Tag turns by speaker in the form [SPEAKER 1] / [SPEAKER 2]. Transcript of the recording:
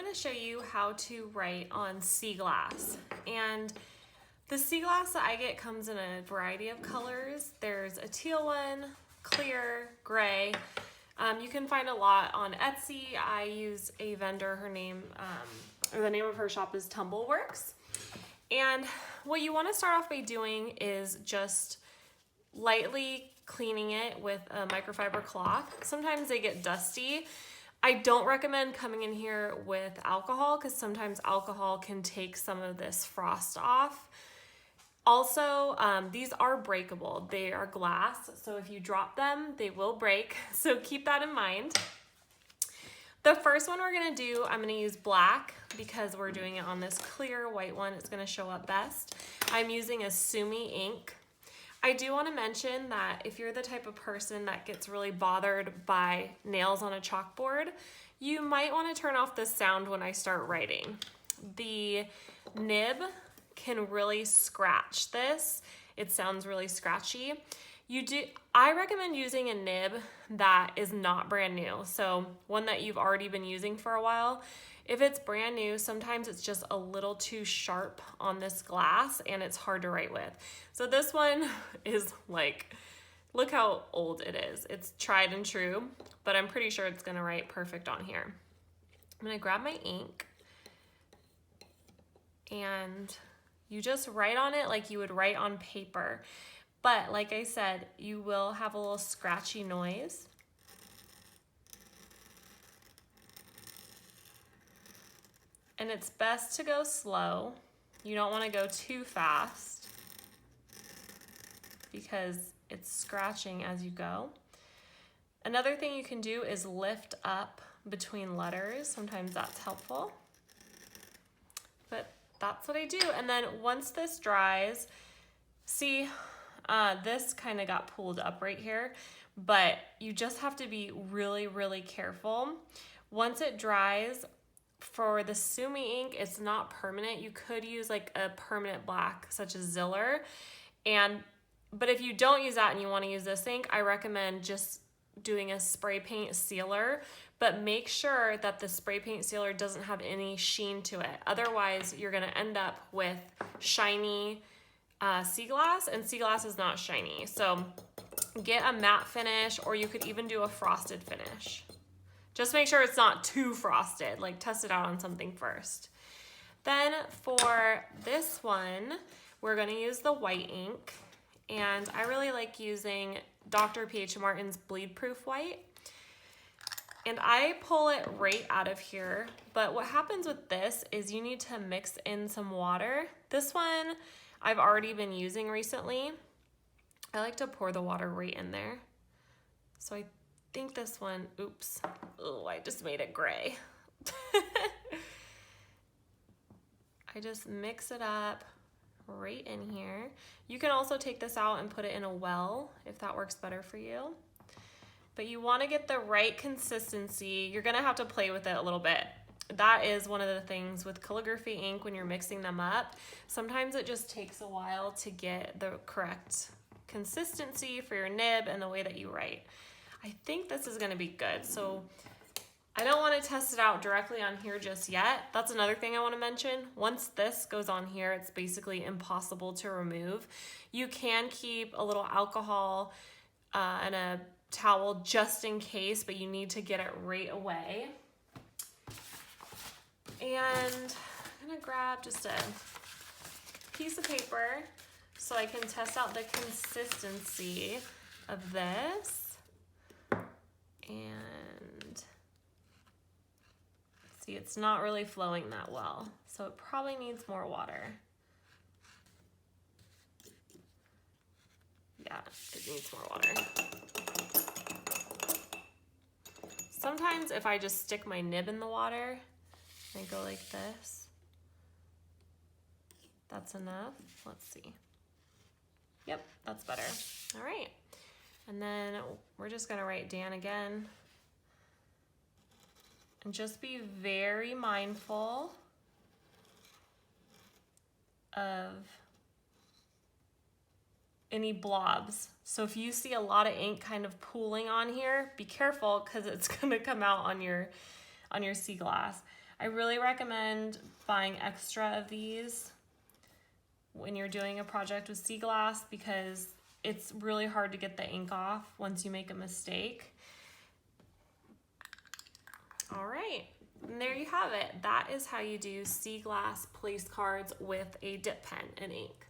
[SPEAKER 1] to show you how to write on Seaglass. And the Seaglass that I get comes in a variety of colors. There's a teal one, clear, gray. You can find a lot on Etsy. I use a vendor, her name, or the name of her shop is Tumbleworks. And what you want to start off by doing is just lightly cleaning it with a microfiber cloth. Sometimes they get dusty. I don't recommend coming in here with alcohol because sometimes alcohol can take some of this frost off. Also, these are breakable. They are glass, so if you drop them, they will break. So keep that in mind. The first one we're gonna do, I'm gonna use black because we're doing it on this clear white one. It's gonna show up best. I'm using a Sumi ink. I do want to mention that if you're the type of person that gets really bothered by nails on a chalkboard, you might want to turn off the sound when I start writing. The nib can really scratch this. It sounds really scratchy. I recommend using a nib that is not brand new, so one that you've already been using for a while. If it's brand new, sometimes it's just a little too sharp on this glass and it's hard to write with. So this one is like, look how old it is. It's tried and true, but I'm pretty sure it's gonna write perfect on here. I'm gonna grab my ink and you just write on it like you would write on paper. But like I said, you will have a little scratchy noise. And it's best to go slow. You don't want to go too fast because it's scratching as you go. Another thing you can do is lift up between letters. Sometimes that's helpful. But that's what I do. And then once this dries, see, this kind of got pulled up right here, but you just have to be really, really careful. Once it dries, for the Sumi ink, it's not permanent. You could use like a permanent black, such as Ziller. But if you don't use that and you want to use this ink, I recommend just doing a spray paint sealer, but make sure that the spray paint sealer doesn't have any sheen to it. Otherwise, you're going to end up with shiny Seaglass, and Seaglass is not shiny. So get a matte finish, or you could even do a frosted finish. Just make sure it's not too frosted, like test it out on something first. Then for this one, we're gonna use the white ink, and I really like using Dr. P.H. Martin's Bleed Proof White. And I pull it right out of here, but what happens with this is you need to mix in some water. This one I've already been using recently. I like to pour the water right in there. So I think this one, oops, oh, I just made it gray. I just mix it up right in here. You can also take this out and put it in a well if that works better for you. But you want to get the right consistency. You're gonna have to play with it a little bit. That is one of the things with calligraphy ink when you're mixing them up. Sometimes it just takes a while to get the correct consistency for your nib and the way that you write. I think this is gonna be good. So I don't wanna test it out directly on here just yet. That's another thing I wanna mention. Once this goes on here, it's basically impossible to remove. You can keep a little alcohol and a towel just in case, but you need to get it right away. And I'm gonna grab just a piece of paper so I can test out the consistency of this. And see, it's not really flowing that well, so it probably needs more water. Yeah, it needs more water. Sometimes if I just stick my nib in the water and go like this, that's enough. Let's see. Yep, that's better. All right. And then we're just gonna write Dan again. And just be very mindful of any blobs. So if you see a lot of ink kind of pooling on here, be careful because it's gonna come out on your Seaglass. I really recommend buying extra of these when you're doing a project with Seaglass because it's really hard to get the ink off once you make a mistake. All right, and there you have it. That is how you do Seaglass place cards with a dip pen and ink.